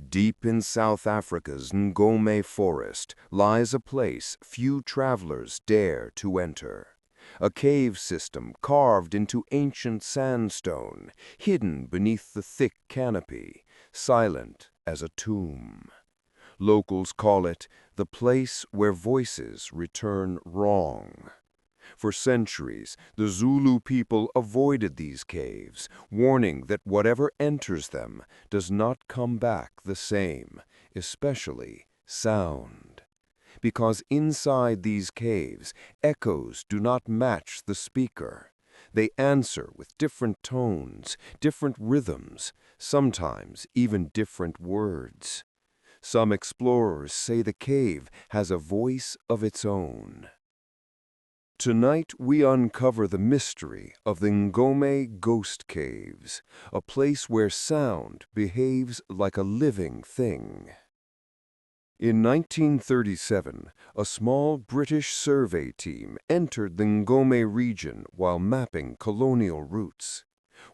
Deep in South Africa's Ngome forest lies a place few travelers dare to enter. A cave system carved into ancient sandstone, hidden beneath the thick canopy, silent as a tomb. Locals call it the place where voices return wrong. For centuries, the Zulu people avoided these caves, warning that whatever enters them does not come back the same, especially sound. Because inside these caves, echoes do not match the speaker. They answer with different tones, different rhythms, sometimes even different words. Some explorers say the cave has a voice of its own. Tonight we uncover the mystery of the Ngome Ghost Caves, a place where sound behaves like a living thing. In 1937, a small British survey team entered the Ngome region while mapping colonial routes.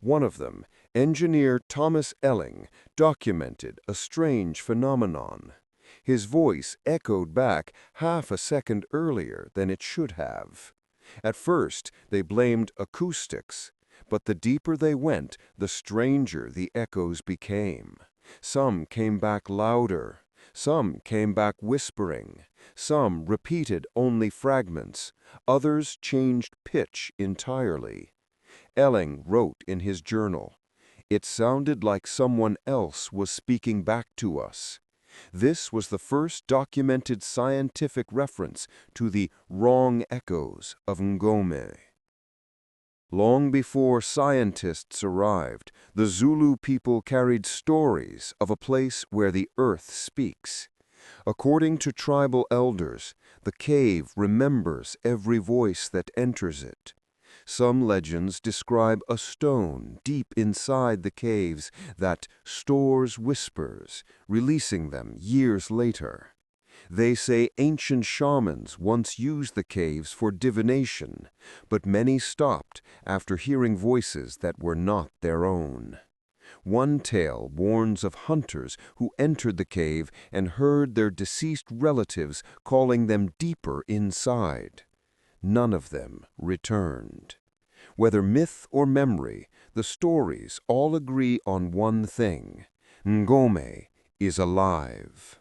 One of them, engineer Thomas Elling, documented a strange phenomenon. His voice echoed back half a second earlier than it should have. At first, they blamed acoustics, but the deeper they went, the stranger the echoes became. Some came back louder, some came back whispering, some repeated only fragments, others changed pitch entirely. Elling wrote in his journal, "It sounded like someone else was speaking back to us." This was the first documented scientific reference to the wrong echoes of Ngome. Long before scientists arrived, the Zulu people carried stories of a place where the earth speaks. According to tribal elders, the cave remembers every voice that enters it. Some legends describe a stone deep inside the caves that stores whispers, releasing them years later. They say ancient shamans once used the caves for divination, but many stopped after hearing voices that were not their own. One tale warns of hunters who entered the cave and heard their deceased relatives calling them deeper inside. None of them returned. Whether myth or memory, the stories all agree on one thing: Ngome is alive.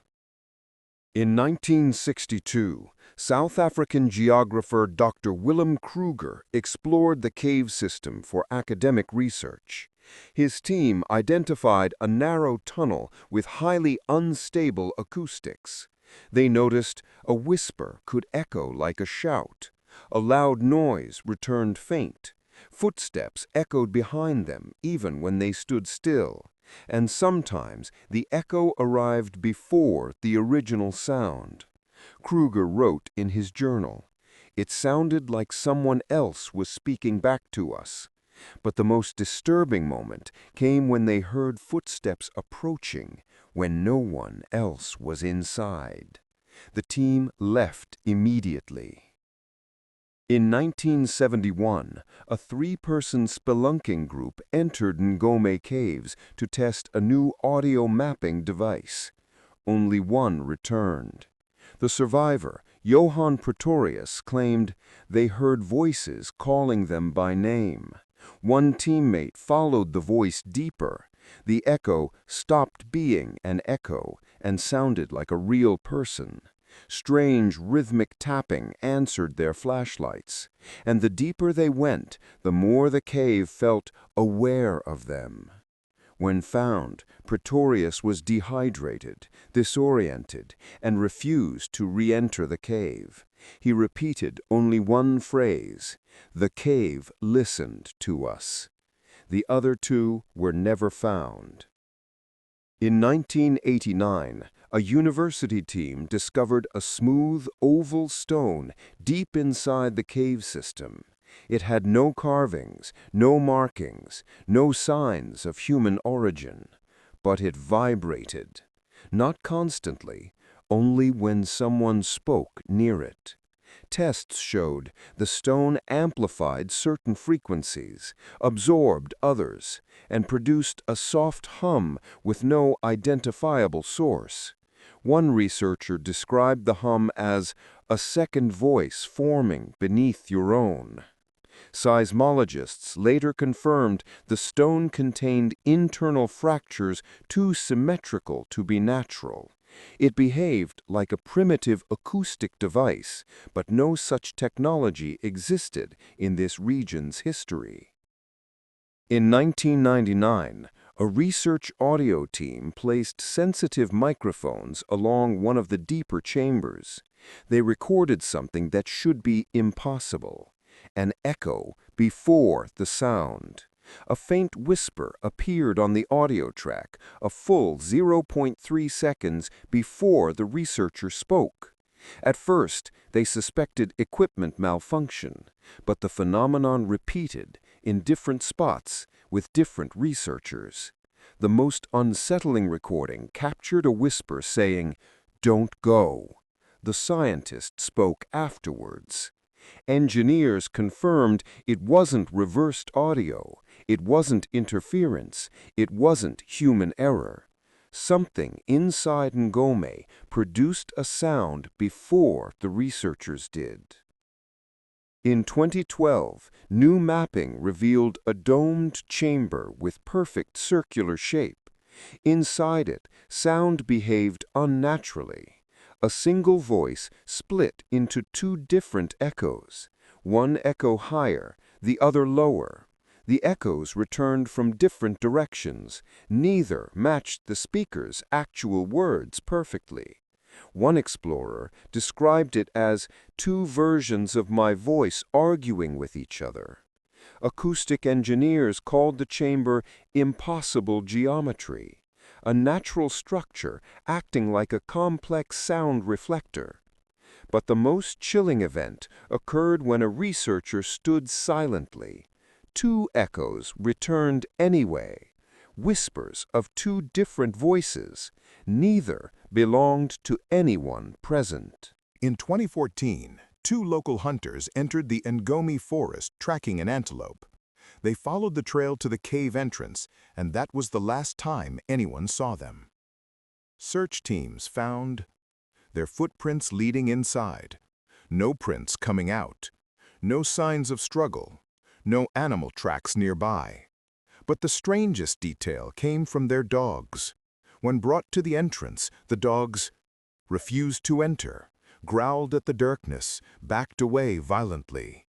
In 1962, South African geographer Dr. Willem Kruger explored the cave system for academic research. His team identified a narrow tunnel with highly unstable acoustics. They noticed a whisper could echo like a shout. A loud noise returned faint. Footsteps echoed behind them even when they stood still. And sometimes the echo arrived before the original sound. Kruger wrote in his journal, "It sounded like someone else was speaking back to us." But the most disturbing moment came when they heard footsteps approaching, when no one else was inside. The team left immediately. In 1971, a three-person spelunking group entered Ngome Caves to test a new audio mapping device. Only one returned. The survivor, Johann Pretorius, claimed they heard voices calling them by name. One teammate followed the voice deeper. The echo stopped being an echo and sounded like a real person. Strange rhythmic tapping answered their flashlights, and the deeper they went, the more the cave felt aware of them. When found, Pretorius was dehydrated, disoriented, and refused to re-enter the cave. He repeated only one phrase: "The cave listened to us." The other two were never found. In 1989, a university team discovered a smooth, oval stone deep inside the cave system. It had no carvings, no markings, no signs of human origin. But it vibrated. Not constantly, only when someone spoke near it. Tests showed the stone amplified certain frequencies, absorbed others, and produced a soft hum with no identifiable source. One researcher described the hum as a second voice forming beneath your own. Seismologists later confirmed the stone contained internal fractures too symmetrical to be natural. It behaved like a primitive acoustic device, but no such technology existed in this region's history. In 1999, a research audio team placed sensitive microphones along one of the deeper chambers. They recorded something that should be impossible: an echo before the sound. A faint whisper appeared on the audio track, a full 0.3 seconds before the researcher spoke. At first, they suspected equipment malfunction, but the phenomenon repeated in different spots with different researchers. The most unsettling recording captured a whisper saying, "Don't go." The scientist spoke afterwards. Engineers confirmed it wasn't reversed audio, it wasn't interference, it wasn't human error. Something inside Ngome produced a sound before the researchers did. In 2012, new mapping revealed a domed chamber with perfect circular shape. Inside it, sound behaved unnaturally. A single voice split into two different echoes, one echo higher, the other lower. The echoes returned from different directions. Neither matched the speaker's actual words perfectly. One explorer described it as two versions of my voice arguing with each other. Acoustic engineers called the chamber impossible geometry, a natural structure acting like a complex sound reflector. But the most chilling event occurred when a researcher stood silently. Two echoes returned anyway, whispers of two different voices. Neither belonged to anyone present. In 2014, two local hunters entered the Ngome forest tracking an antelope. They followed the trail to the cave entrance, and that was the last time anyone saw them. Search teams found their footprints leading inside, no prints coming out, no signs of struggle, no animal tracks nearby. But the strangest detail came from their dogs. When brought to the entrance, the dogs refused to enter, growled at the darkness, backed away violently.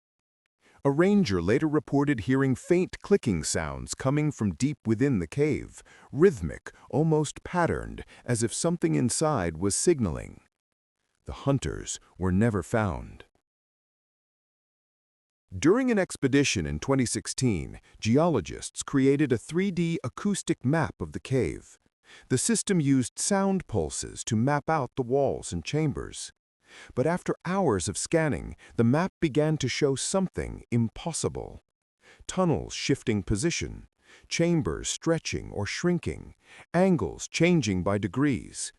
A ranger later reported hearing faint clicking sounds coming from deep within the cave, rhythmic, almost patterned, as if something inside was signaling. The hunters were never found. During an expedition in 2016, geologists created a 3D acoustic map of the cave. The system used sound pulses to map out the walls and chambers. But after hours of scanning, the map began to show something impossible. Tunnels shifting position, chambers stretching or shrinking, angles changing by degrees.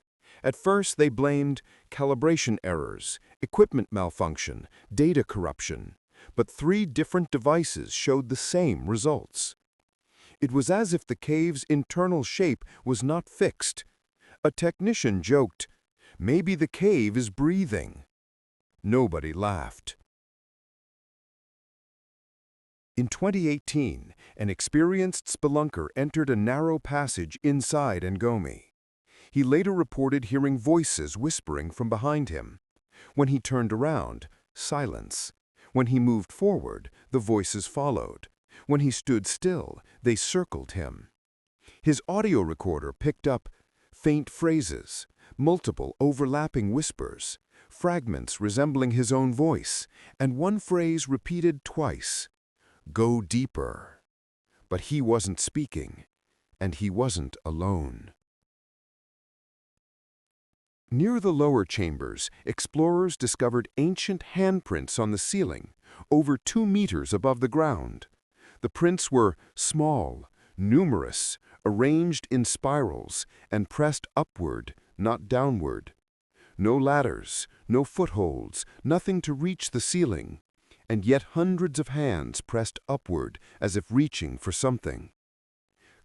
At first they blamed calibration errors, equipment malfunction, data corruption. But 3 different devices showed the same results. It was as if the cave's internal shape was not fixed. A technician joked, "Maybe the cave is breathing." Nobody laughed. In 2018, an experienced spelunker entered a narrow passage inside Ngome. He later reported hearing voices whispering from behind him. When he turned around, silence. When he moved forward, the voices followed. When he stood still, they circled him. His audio recorder picked up faint phrases, multiple overlapping whispers, fragments resembling his own voice, and one phrase repeated twice, "Go deeper." But he wasn't speaking, and he wasn't alone. Near the lower chambers, explorers discovered ancient handprints on the ceiling, over 2 meters above the ground. The prints were small, numerous, arranged in spirals, and pressed upward, not downward. No ladders, no footholds, nothing to reach the ceiling, and yet hundreds of hands pressed upward as if reaching for something.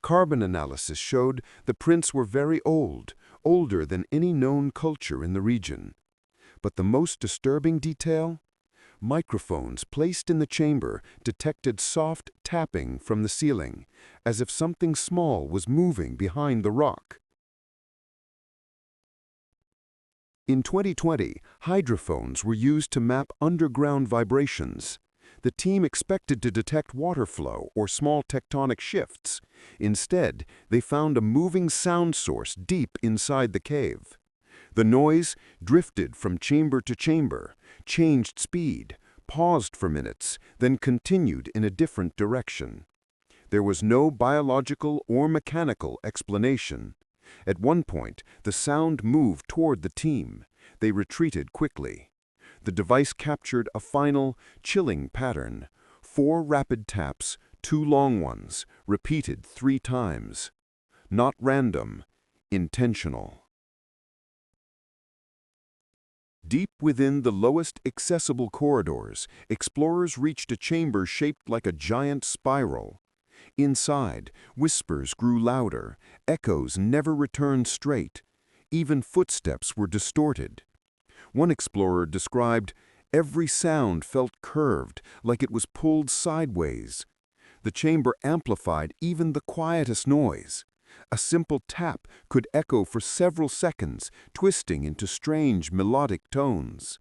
Carbon analysis showed the prints were very old, older than any known culture in the region. But the most disturbing detail? Microphones placed in the chamber detected soft tapping from the ceiling, as if something small was moving behind the rock. In 2020, hydrophones were used to map underground vibrations. The team expected to detect water flow or small tectonic shifts. Instead, they found a moving sound source deep inside the cave. The noise drifted from chamber to chamber, changed speed, paused for minutes, then continued in a different direction. There was no biological or mechanical explanation. At one point, the sound moved toward the team. They retreated quickly. The device captured a final, chilling pattern. 4 rapid taps, 2 long ones, repeated 3 times. Not random, intentional. Deep within the lowest accessible corridors, explorers reached a chamber shaped like a giant spiral. Inside, whispers grew louder, echoes never returned straight. Even footsteps were distorted. One explorer described, "Every sound felt curved, like it was pulled sideways." The chamber amplified even the quietest noise. A simple tap could echo for several seconds, twisting into strange melodic tones.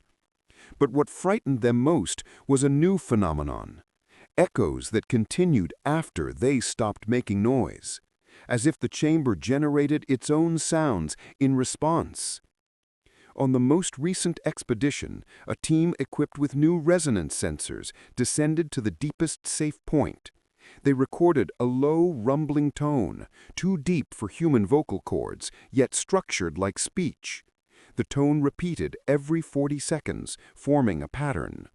But what frightened them most was a new phenomenon. Echoes that continued after they stopped making noise, as if the chamber generated its own sounds in response. On the most recent expedition, a team equipped with new resonance sensors descended to the deepest safe point. They recorded a low, rumbling tone, too deep for human vocal cords, yet structured like speech. The tone repeated every 40 seconds, forming a pattern.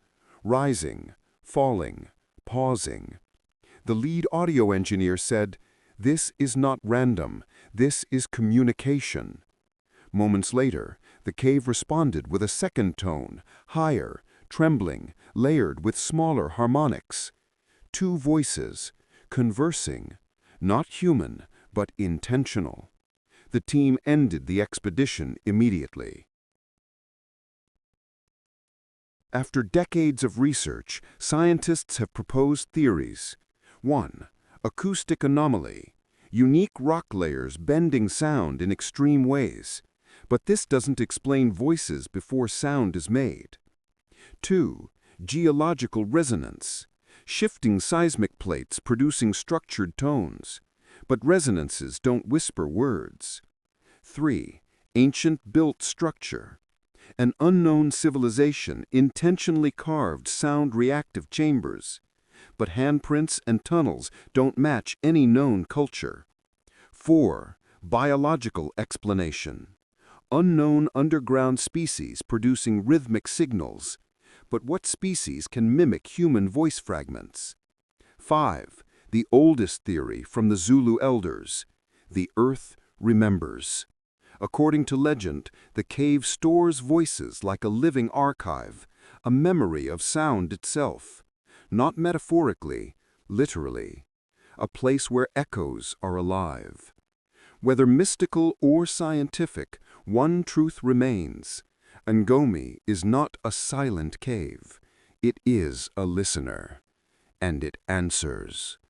Rising, falling, pausing. The lead audio engineer said, "This is not random, this is communication." Moments later, the cave responded with a second tone, higher, trembling, layered with smaller harmonics. 2 voices, conversing, not human, but intentional. The team ended the expedition immediately. After decades of research, scientists have proposed theories. 1. Acoustic anomaly. Unique rock layers bending sound in extreme ways. But this doesn't explain voices before sound is made. 2. Geological resonance. Shifting seismic plates producing structured tones. But resonances don't whisper words. 3. Ancient built structure. An unknown civilization intentionally carved sound-reactive chambers. But handprints and tunnels don't match any known culture. 4. Biological explanation. Unknown underground species producing rhythmic signals. But what species can mimic human voice fragments? 5. The oldest theory from the Zulu elders. The earth remembers. According to legend, the cave stores voices like a living archive, a memory of sound itself. Not metaphorically, literally. A place where echoes are alive. Whether mystical or scientific, one truth remains. Ngome is not a silent cave. It is a listener. And it answers.